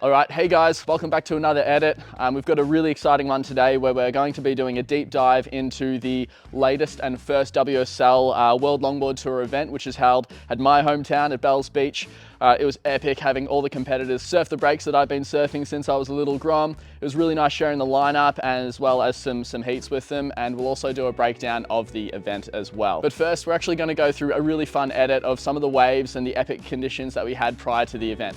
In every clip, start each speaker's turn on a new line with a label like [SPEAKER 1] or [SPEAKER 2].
[SPEAKER 1] All right, hey guys, welcome back to another edit. We've got a really exciting one today where we're going to be doing a deep dive into the latest and first WSL World Longboard Tour event, which is held at my hometown at Bells Beach. It was epic having all the competitors surf the breaks that I've been surfing since I was a little grom. It was really nice sharing the lineup as well as some heats with them, and we'll also do a breakdown of the event as well. But first, we're actually going to go through a really fun edit of some of the waves and the epic conditions that we had prior to the event.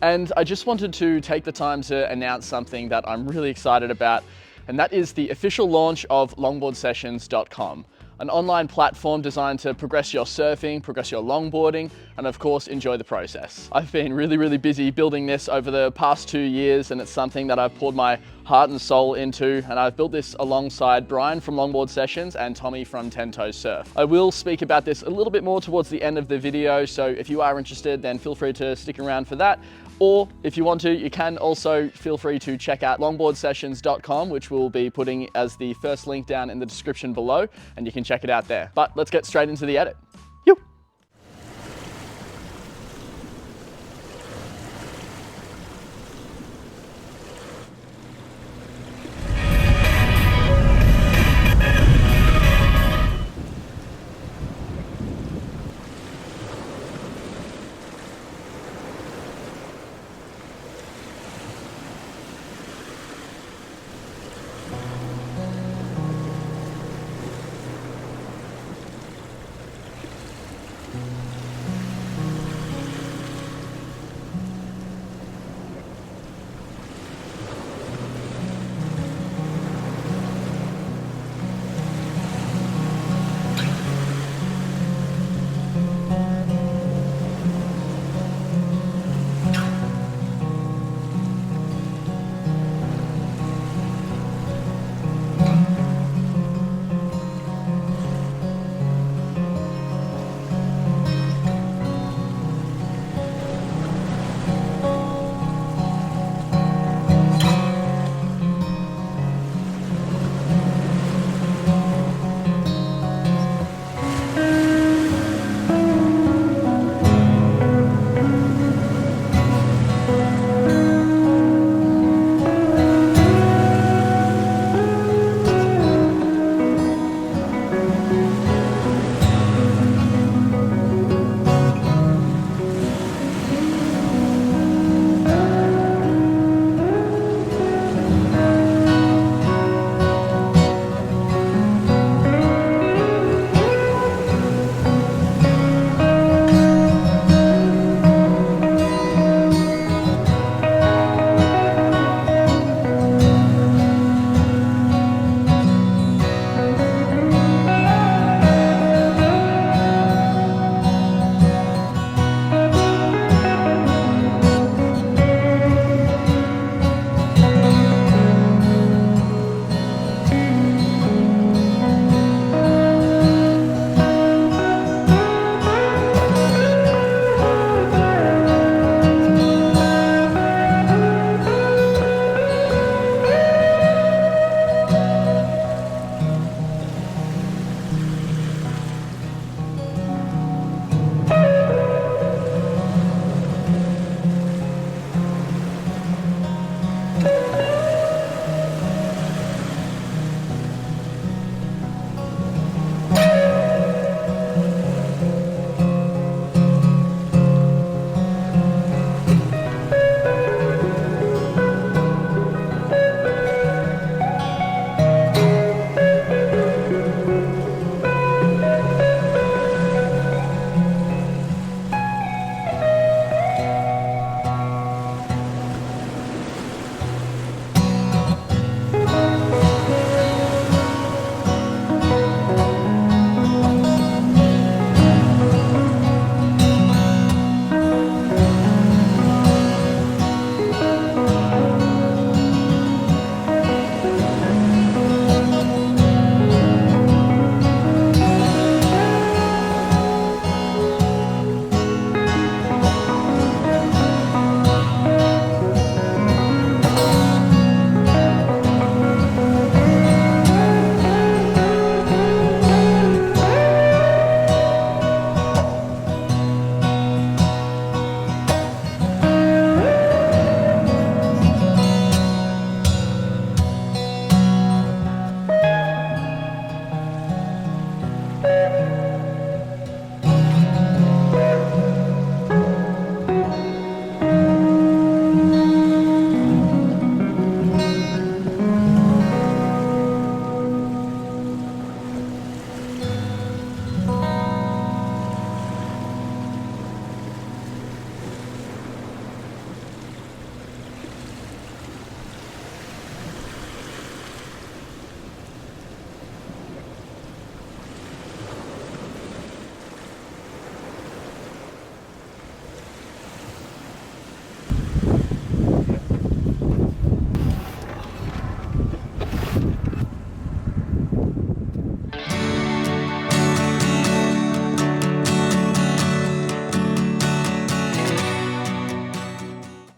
[SPEAKER 1] And I just wanted to take the time to announce something that I'm really excited about, and that is the official launch of longboardsessions.com, an online platform designed to progress your surfing, progress your longboarding, and of course, enjoy the process. I've been really busy building this over the past 2 years, and it's something that I've poured my heart and soul into, and I've built this alongside Brian from Longboard Sessions and Tommy from 10 Toes Surf. I will speak about this a little bit more towards the end of the video, so if you are interested, then feel free to stick around for that. Or if you want to, you can also feel free to check out longboardsessions.com, which we'll be putting as the first link down in the description below, and you can check it out there. But let's get straight into the edit. Yoo!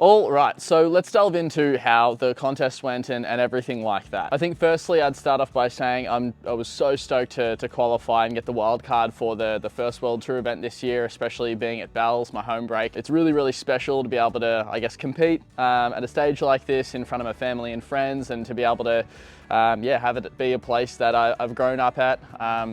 [SPEAKER 1] All right, so let's delve into how the contest went and everything like that. I think firstly, I'd start off by saying I was so stoked to qualify and get the wild card for the first World Tour event this year, especially being at Bells, my home break. It's really, really special to be able to, I guess, compete at a stage like this in front of my family and friends, and to be able to have it be a place that I've grown up at.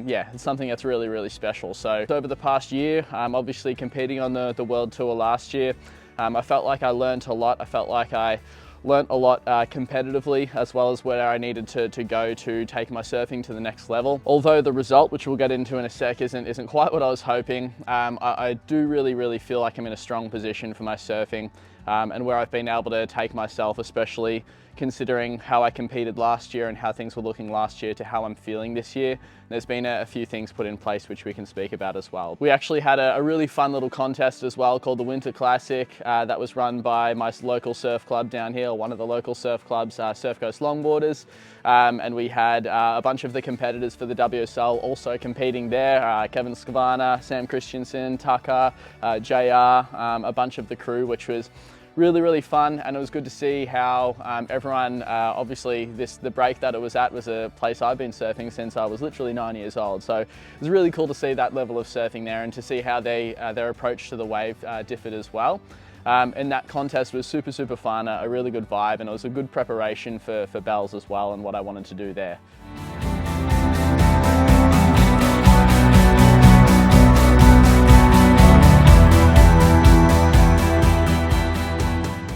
[SPEAKER 1] It's something that's really, really special. So over the past year, obviously competing on the World Tour last year, I felt like I learned a lot. I felt like I learnt a lot competitively, as well as where I needed to go to take my surfing to the next level. Although the result, which we'll get into in a sec, isn't quite what I was hoping, I do really feel like I'm in a strong position for my surfing, and where I've been able to take myself, especially considering how I competed last year and how things were looking last year to how I'm feeling this year. There's been a few things put in place which we can speak about as well. We actually had a really fun little contest as well called the Winter Classic that was run by my local surf club down here, one of the local surf clubs, Surf Coast Longboarders, and we had a bunch of the competitors for the WSL also competing there. Kevin Skavana, Sam Christensen, Tucker, JR, a bunch of the crew, which was really fun, and it was good to see how everyone, obviously the break that it was at was a place I've been surfing since I was literally 9 years old. So it was really cool to see that level of surfing there, and to see how their approach to the wave differed as well. And that contest was super fun, a really good vibe, and it was a good preparation for Bells as well and what I wanted to do there.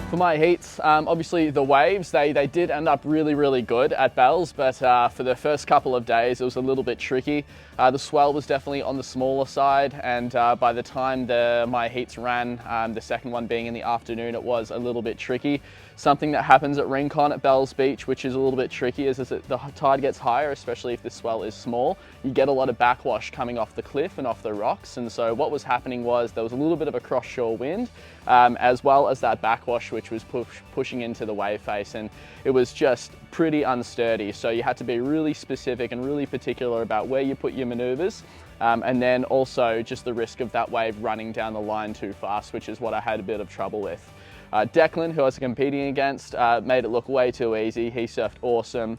[SPEAKER 1] For my heats, obviously the waves, they did end up really good at Bells, but for the first couple of days it was a little bit tricky. The swell was definitely on the smaller side, and by the time my heats ran, the second one being in the afternoon, it was a little bit tricky. Something that happens at Rincon at Bells Beach, which is a little bit tricky, is that the tide gets higher, especially if the swell is small. You get a lot of backwash coming off the cliff and off the rocks, and so what was happening was there was a little bit of a cross-shore wind, as well as that backwash which was pushing into the wave face, and it was just pretty unsturdy. So you had to be really specific and really particular about where you put your maneuvers, and then also just the risk of that wave running down the line too fast, which is what I had a bit of trouble with. Declan, who I was competing against, made it look way too easy. He surfed awesome.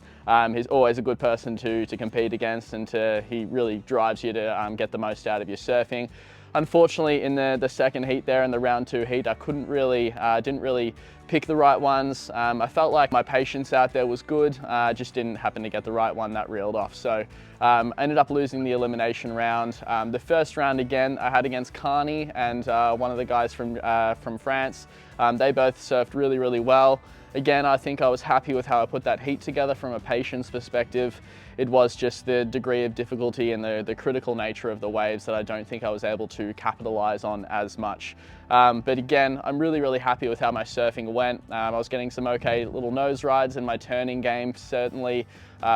[SPEAKER 1] He's always a good person to compete against, and he really drives you to get the most out of your surfing. Unfortunately, in the second heat there, in the round 2 heat, I didn't really pick the right ones. I felt like my patience out there was good, just didn't happen to get the right one that reeled off. So I ended up losing the elimination round. The first round again, I had against Carney and one of the guys from France. They both surfed really well. Again, I think I was happy with how I put that heat together from a patience perspective. It was just the degree of difficulty and the critical nature of the waves that I don't think I was able to capitalize on as much. But again, I'm really happy with how my surfing went. I was getting some okay little nose rides, and my turning game certainly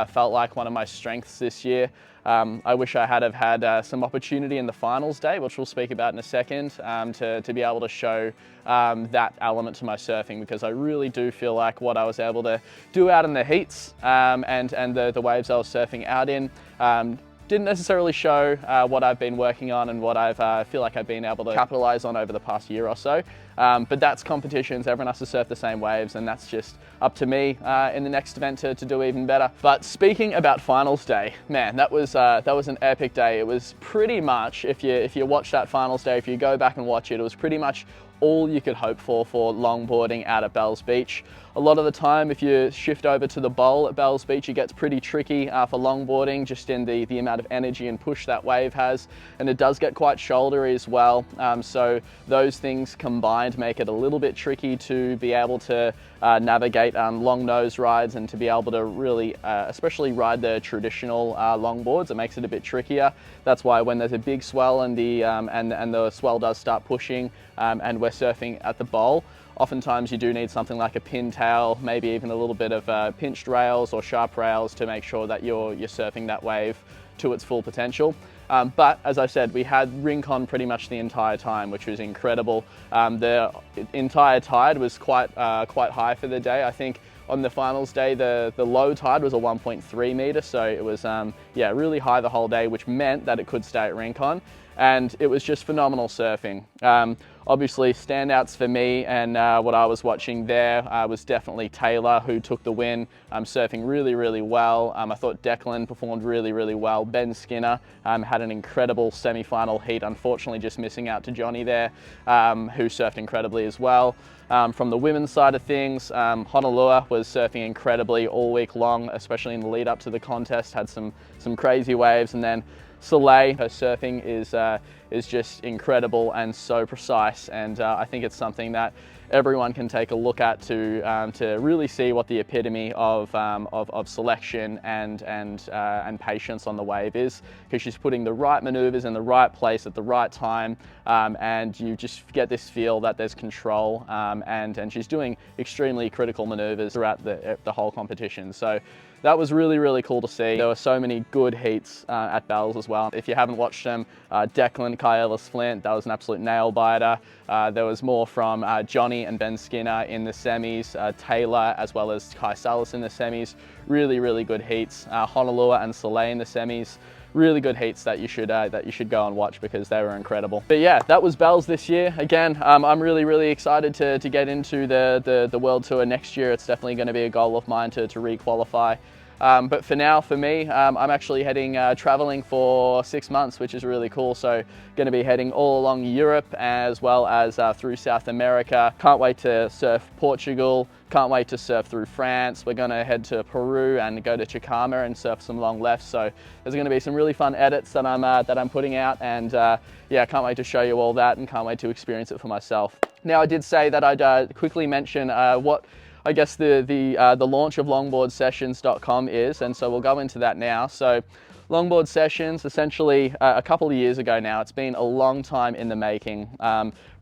[SPEAKER 1] felt like one of my strengths this year. I wish I had had some opportunity in the finals day, which we'll speak about in a second, to be able to show that element to my surfing, because I really do feel like what I was able to do out in the heats and the waves I was surfing out in didn't necessarily show what I've been working on and what I feel like I've been able to capitalize on over the past year or so. But that's competitions, everyone has to surf the same waves, and that's just up to me in the next event to do even better. But speaking about finals day, man, that was an epic day. It was pretty much, if you watch that finals day, if you go back and watch it, it was pretty much all you could hope for longboarding out at Bells Beach. A lot of the time, if you shift over to the bowl at Bells Beach, it gets pretty tricky for longboarding, just in the amount of energy and push that wave has, and it does get quite shouldery as well. So those things combined make it a little bit tricky to be able to navigate long nose rides, and to be able to really, especially ride the traditional longboards, it makes it a bit trickier. That's why when there's a big swell and the swell does start pushing, and we're surfing at the bowl, oftentimes you do need something like a pintail, maybe even a little bit of pinched rails or sharp rails to make sure that you're surfing that wave to its full potential. But as I said, we had Rincon pretty much the entire time, which was incredible. The entire tide was quite high for the day. I think on the finals day, the low tide was a 1.3 meter, so it was really high the whole day, which meant that it could stay at Rincon, and it was just phenomenal surfing. obviously standouts for me and what I was watching there was definitely Taylor, who took the win, surfing really, really well. I thought Declan performed really, really well. Ben Skinner had an incredible semi-final heat, unfortunately just missing out to Johnny there, who surfed incredibly as well. From the women's side of things, Honolulu was surfing incredibly all week long, especially in the lead up to the contest, had some crazy waves. And then Soleil, her surfing is just incredible and so precise, and I think it's something that everyone can take a look at to really see what the epitome of selection and patience on the wave is, because she's putting the right maneuvers in the right place at the right time, and you just get this feel that there's control, and she's doing extremely critical maneuvers throughout the whole competition. So that was really, really cool to see. There were so many good heats at Bells as well. If you haven't watched them, Declan, Kai Ellis-Flint, that was an absolute nail biter. There was more from Johnny and Ben Skinner in the semis, Taylor as well as Kai Salas in the semis. Really, really good heats. Honolulu and Soleil in the semis. Really good heats that you should go and watch, because they were incredible. But yeah, that was Bells this year. Again, I'm really, really excited to get into the World Tour next year. It's definitely going to be a goal of mine to re-qualify. But for now, for me, I'm actually heading traveling for 6 months, which is really cool. So going to be heading all along Europe as well as through South America. Can't wait to surf Portugal. Can't wait to surf through France. We're going to head to Peru and go to Chicama and surf some long lefts. So there's going to be some really fun edits that I'm putting out, and yeah, can't wait to show you all that and can't wait to experience it for myself. Now, I did say that I'd quickly mention what I guess the launch of longboardsessions.com is, and so we'll go into that now. So Longboard Sessions, essentially a couple of years ago now, it's been a long time in the making.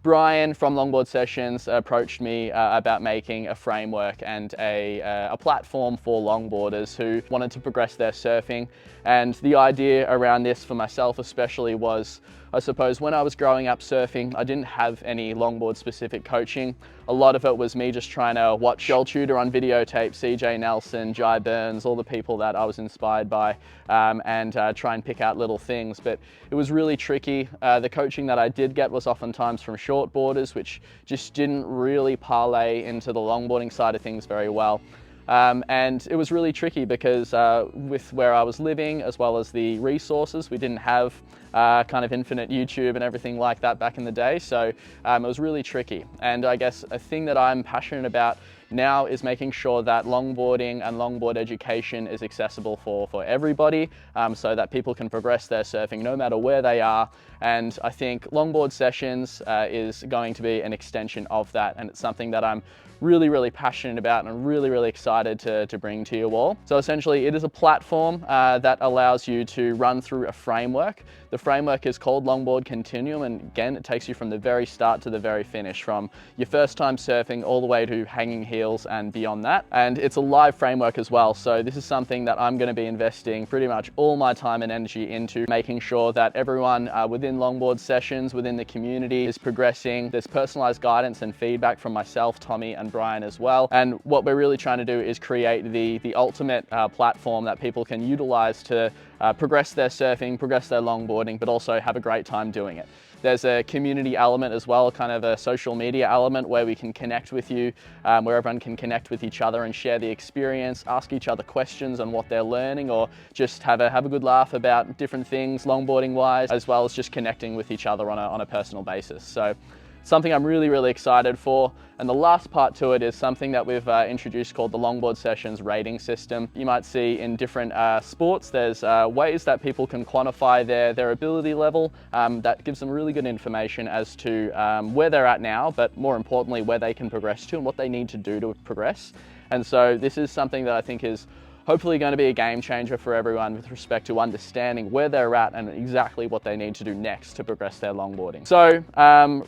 [SPEAKER 1] Brian from Longboard Sessions approached me about making a framework and a platform for longboarders who wanted to progress their surfing. And the idea around this for myself especially was, I suppose, when I was growing up surfing, I didn't have any longboard specific coaching. A lot of it was me just trying to watch Joel Tudor on videotape, CJ Nelson, Jai Burns, all the people that I was inspired by, and try and pick out little things. But it was really tricky. The coaching that I did get was oftentimes from shortboarders, which just didn't really parlay into the longboarding side of things very well. And it was really tricky because with where I was living, as well as the resources, we didn't have kind of infinite YouTube and everything like that back in the day. So it was really tricky. And I guess a thing that I'm passionate about now is making sure that longboarding and longboard education is accessible for everybody, so that people can progress their surfing no matter where they are. And I think Longboard Sessions is going to be an extension of that, and it's something that I'm really, really passionate about and I'm really, really excited to bring to you all. So essentially it is a platform that allows you to run through a framework. The framework is called Longboard Continuum, and again, it takes you from the very start to the very finish, from your first time surfing all the way to hanging heels and beyond that. And it's a live framework as well. So this is something that I'm going to be investing pretty much all my time and energy into, making sure that everyone within Longboard Sessions, within the community, is progressing. There's personalized guidance and feedback from myself, Tommy, and Brian as well. And what we're really trying to do is create the ultimate platform that people can utilize to progress their surfing, progress their longboarding, but also have a great time doing it. There's a community element as well, kind of a social media element where we can connect with you, where everyone can connect with each other and share the experience, ask each other questions on what they're learning, or just have a good laugh about different things longboarding wise, as well as just connecting with each other on a personal basis. So something I'm really, really excited for. And the last part to it is something that we've introduced called the Longboard Sessions rating system. You might see in different sports, there's ways that people can quantify their ability level. That gives them really good information as to where they're at now, but more importantly, where they can progress to and what they need to do to progress. And so this is something that I think is hopefully going to be a game changer for everyone with respect to understanding where they're at and exactly what they need to do next to progress their longboarding. So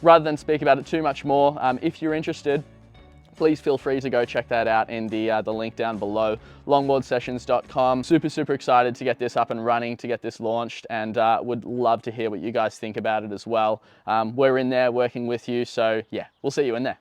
[SPEAKER 1] rather than speak about it too much more, if you're interested, please feel free to go check that out in the link down below, longboardsessions.com. Super excited to get this up and running, to get this launched, and would love to hear what you guys think about it as well. We're in there working with you, so yeah, we'll see you in there.